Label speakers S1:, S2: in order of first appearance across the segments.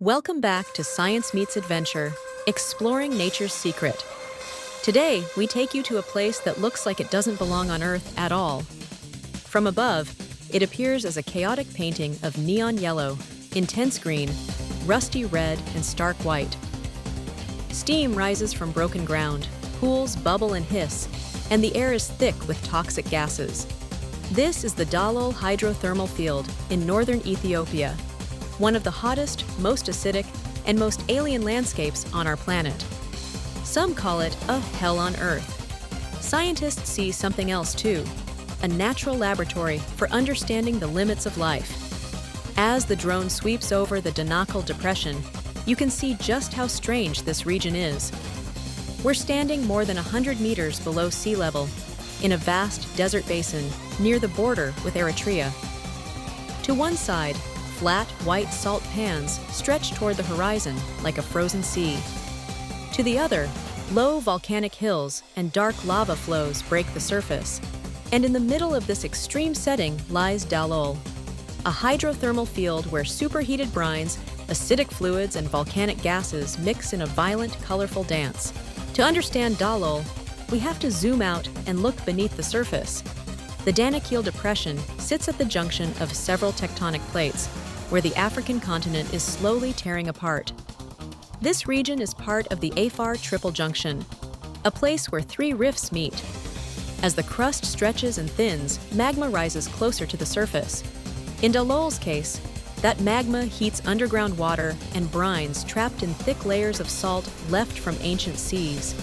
S1: Welcome back to Science Meets Adventure, exploring nature's secret. Today, we take you to a place that looks like it doesn't belong on Earth at all. From above, it appears as a chaotic painting of neon yellow, intense green, rusty red, and stark white. Steam rises from broken ground, pools bubble and hiss, and the air is thick with toxic gases. This is the Dallol Hydrothermal Field in northern Ethiopia, one of the hottest, most acidic, and most alien landscapes on our planet. Some call it a hell on Earth. Scientists see something else too, a natural laboratory for understanding the limits of life. As the drone sweeps over the Danakil Depression, you can see just how strange this region is. We're standing more than 100 meters below sea level, in a vast desert basin near the border with Eritrea. To one side, flat, white salt pans stretch toward the horizon like a frozen sea. To the other, low volcanic hills and dark lava flows break the surface. And in the middle of this extreme setting lies Dallol, a hydrothermal field where superheated brines, acidic fluids, and volcanic gases mix in a violent, colorful dance. To understand Dallol, we have to zoom out and look beneath the surface. The Danakil Depression sits at the junction of several tectonic plates, where the African continent is slowly tearing apart. This region is part of the Afar Triple Junction, a place where three rifts meet. As the crust stretches and thins, magma rises closer to the surface. In Dallol's case, that magma heats underground water and brines trapped in thick layers of salt left from ancient seas.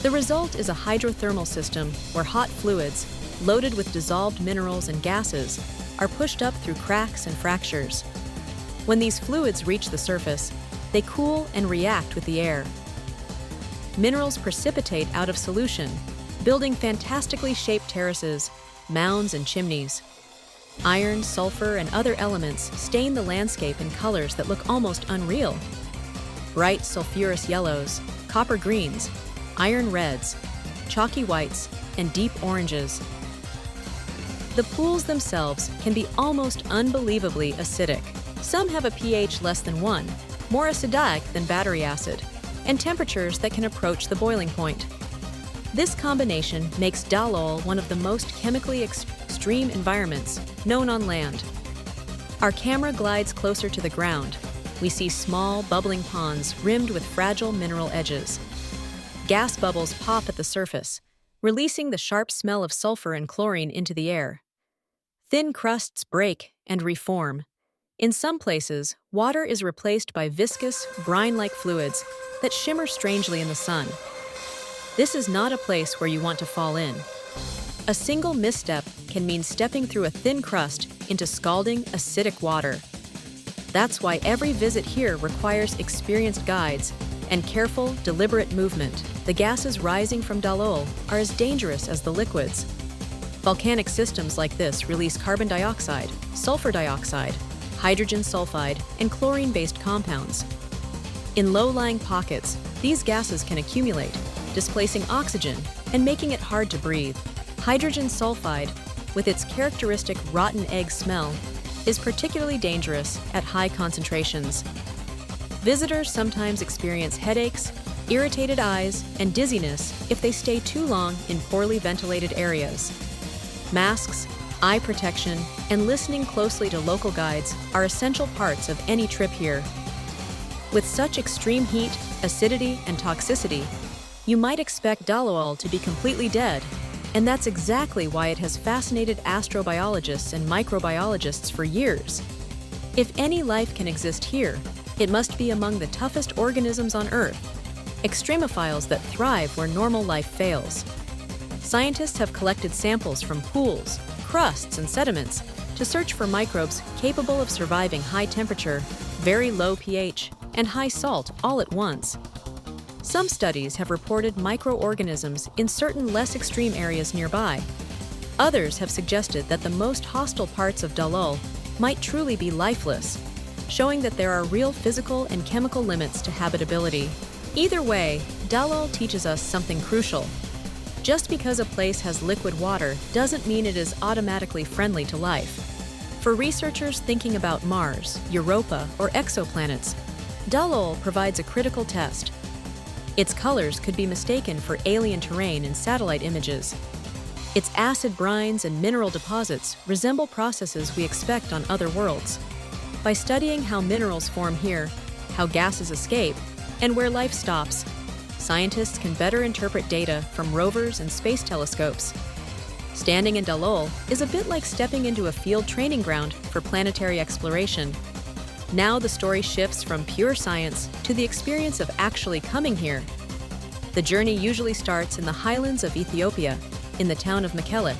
S1: The result is a hydrothermal system where hot fluids, loaded with dissolved minerals and gases, are pushed up through cracks and fractures. When these fluids reach the surface, they cool and react with the air. Minerals precipitate out of solution, building fantastically shaped terraces, mounds, and chimneys. Iron, sulfur, and other elements stain the landscape in colors that look almost unreal. Bright sulfurous yellows, copper greens, iron reds, chalky whites, and deep oranges. The pools themselves can be almost unbelievably acidic. Some have a pH less than 1, more acidic than battery acid, and temperatures that can approach the boiling point. This combination makes Dallol one of the most chemically extreme environments known on land. Our camera glides closer to the ground. We see small, bubbling ponds rimmed with fragile mineral edges. Gas bubbles pop at the surface, releasing the sharp smell of sulfur and chlorine into the air. Thin crusts break and reform. In some places, water is replaced by viscous, brine-like fluids that shimmer strangely in the sun. This is not a place where you want to fall in. A single misstep can mean stepping through a thin crust into scalding, acidic water. That's why every visit here requires experienced guides and careful, deliberate movement. The gases rising from Dallol are as dangerous as the liquids. Volcanic systems like this release carbon dioxide, sulfur dioxide, hydrogen sulfide, and chlorine-based compounds. In low-lying pockets, these gases can accumulate, displacing oxygen and making it hard to breathe. Hydrogen sulfide, with its characteristic rotten egg smell, is particularly dangerous at high concentrations. Visitors sometimes experience headaches, irritated eyes, and dizziness if they stay too long in poorly ventilated areas. Masks, eye protection, and listening closely to local guides are essential parts of any trip here. With such extreme heat, acidity, and toxicity, you might expect Dallol to be completely dead, and that's exactly why it has fascinated astrobiologists and microbiologists for years. If any life can exist here, it must be among the toughest organisms on Earth, extremophiles that thrive where normal life fails. Scientists have collected samples from pools, crusts, and sediments to search for microbes capable of surviving high temperature, very low pH, and high salt all at once. Some studies have reported microorganisms in certain less extreme areas nearby. Others have suggested that the most hostile parts of Dallol might truly be lifeless, showing that there are real physical and chemical limits to habitability. Either way, Dallol teaches us something crucial. Just because a place has liquid water doesn't mean it is automatically friendly to life. For researchers thinking about Mars, Europa, or exoplanets, Dallol provides a critical test. Its colors could be mistaken for alien terrain in satellite images. Its acid brines and mineral deposits resemble processes we expect on other worlds. By studying how minerals form here, how gases escape, and where life stops, scientists can better interpret data from rovers and space telescopes. Standing in Dallol is a bit like stepping into a field training ground for planetary exploration. Now the story shifts from pure science to the experience of actually coming here. The journey usually starts in the highlands of Ethiopia, in the town of Mekelle.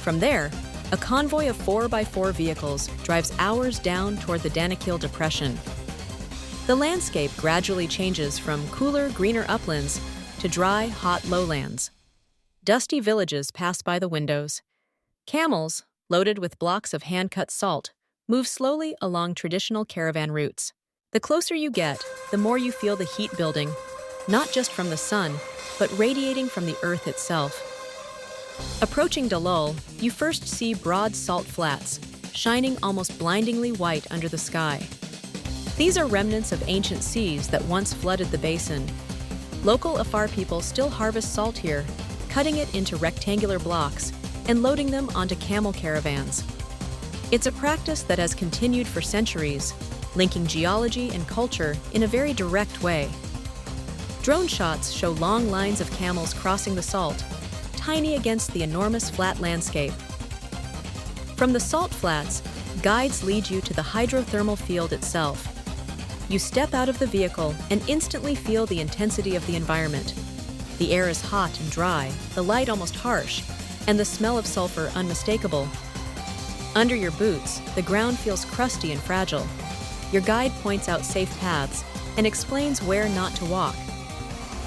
S1: From there, a convoy of 4x4 vehicles drives hours down toward the Danakil Depression. The landscape gradually changes from cooler, greener uplands to dry, hot lowlands. Dusty villages pass by the windows. Camels, loaded with blocks of hand-cut salt, move slowly along traditional caravan routes. The closer you get, the more you feel the heat building, not just from the sun, but radiating from the earth itself. Approaching Dallol, you first see broad salt flats, shining almost blindingly white under the sky. These are remnants of ancient seas that once flooded the basin. Local Afar people still harvest salt here, cutting it into rectangular blocks and loading them onto camel caravans. It's a practice that has continued for centuries, linking geology and culture in a very direct way. Drone shots show long lines of camels crossing the salt, tiny against the enormous flat landscape. From the salt flats, guides lead you to the hydrothermal field itself. You step out of the vehicle and instantly feel the intensity of the environment. The air is hot and dry, the light almost harsh, and the smell of sulfur unmistakable. Under your boots, the ground feels crusty and fragile. Your guide points out safe paths and explains where not to walk.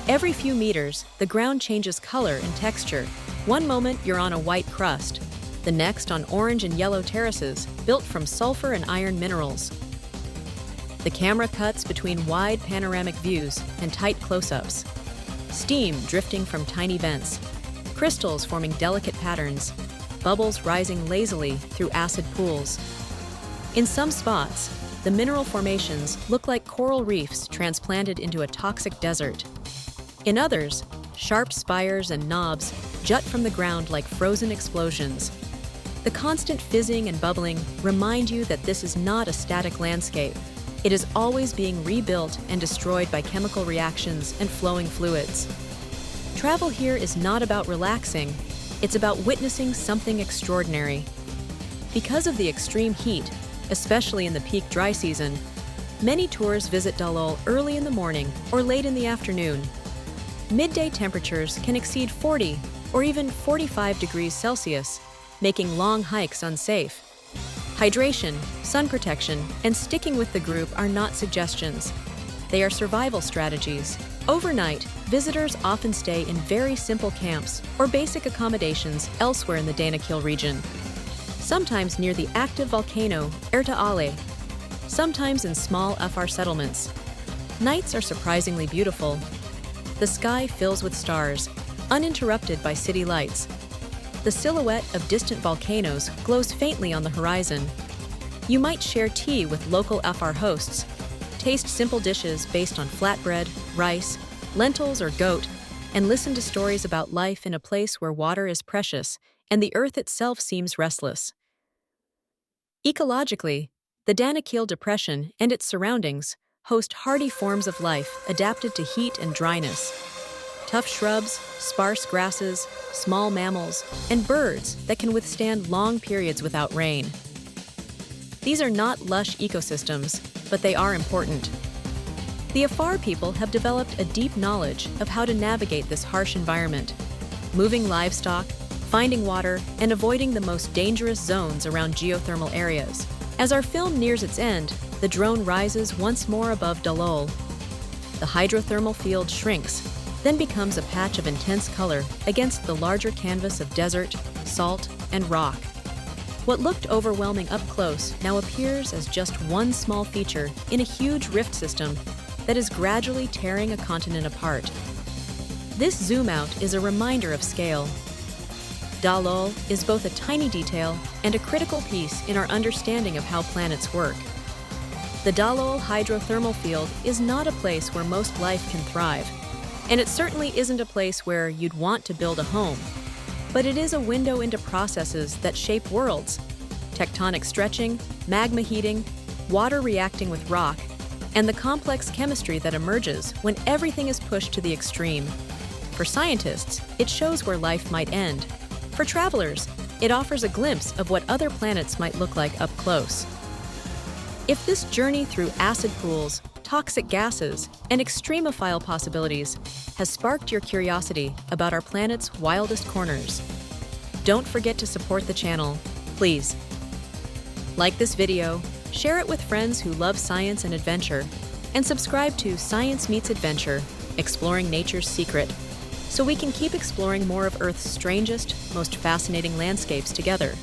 S1: Every few meters, the ground changes color and texture. One moment you're on a white crust, the next on orange and yellow terraces built from sulfur and iron minerals. The camera cuts between wide panoramic views and tight close-ups. Steam drifting from tiny vents, crystals forming delicate patterns, bubbles rising lazily through acid pools. In some spots, the mineral formations look like coral reefs transplanted into a toxic desert. In others, sharp spires and knobs jut from the ground like frozen explosions. The constant fizzing and bubbling remind you that this is not a static landscape. It is always being rebuilt and destroyed by chemical reactions and flowing fluids. Travel here is not about relaxing, it's about witnessing something extraordinary. Because of the extreme heat, especially in the peak dry season, many tours visit Dallol early in the morning or late in the afternoon. Midday temperatures can exceed 40 or even 45 degrees Celsius, making long hikes unsafe. Hydration, sun protection, and sticking with the group are not suggestions. They are survival strategies. Overnight, visitors often stay in very simple camps or basic accommodations elsewhere in the Danakil region. Sometimes near the active volcano Erta, sometimes in small Afar settlements. Nights are surprisingly beautiful. The sky fills with stars, uninterrupted by city lights. The silhouette of distant volcanoes glows faintly on the horizon. You might share tea with local Afar hosts, taste simple dishes based on flatbread, rice, lentils, or goat, and listen to stories about life in a place where water is precious and the earth itself seems restless. Ecologically, the Danakil Depression and its surroundings host hardy forms of life adapted to heat and dryness. Tough shrubs, sparse grasses, small mammals, and birds that can withstand long periods without rain. These are not lush ecosystems, but they are important. The Afar people have developed a deep knowledge of how to navigate this harsh environment, moving livestock, finding water, and avoiding the most dangerous zones around geothermal areas. As our film nears its end, the drone rises once more above Dallol. The hydrothermal field shrinks, then becomes a patch of intense color against the larger canvas of desert, salt, and rock. What looked overwhelming up close now appears as just one small feature in a huge rift system that is gradually tearing a continent apart. This zoom out is a reminder of scale. Dallol is both a tiny detail and a critical piece in our understanding of how planets work. The Dallol Hydrothermal Field is not a place where most life can thrive, and it certainly isn't a place where you'd want to build a home. But it is a window into processes that shape worlds: tectonic stretching, magma heating, water reacting with rock, and the complex chemistry that emerges when everything is pushed to the extreme. For scientists, it shows where life might end. For travelers, it offers a glimpse of what other planets might look like up close. If this journey through acid pools, toxic gases, and extremophile possibilities has sparked your curiosity about our planet's wildest corners, don't forget to support the channel, please. Like this video, share it with friends who love science and adventure, and subscribe to Science Meets Adventure, Exploring Nature's Secret, so we can keep exploring more of Earth's strangest, most fascinating landscapes together.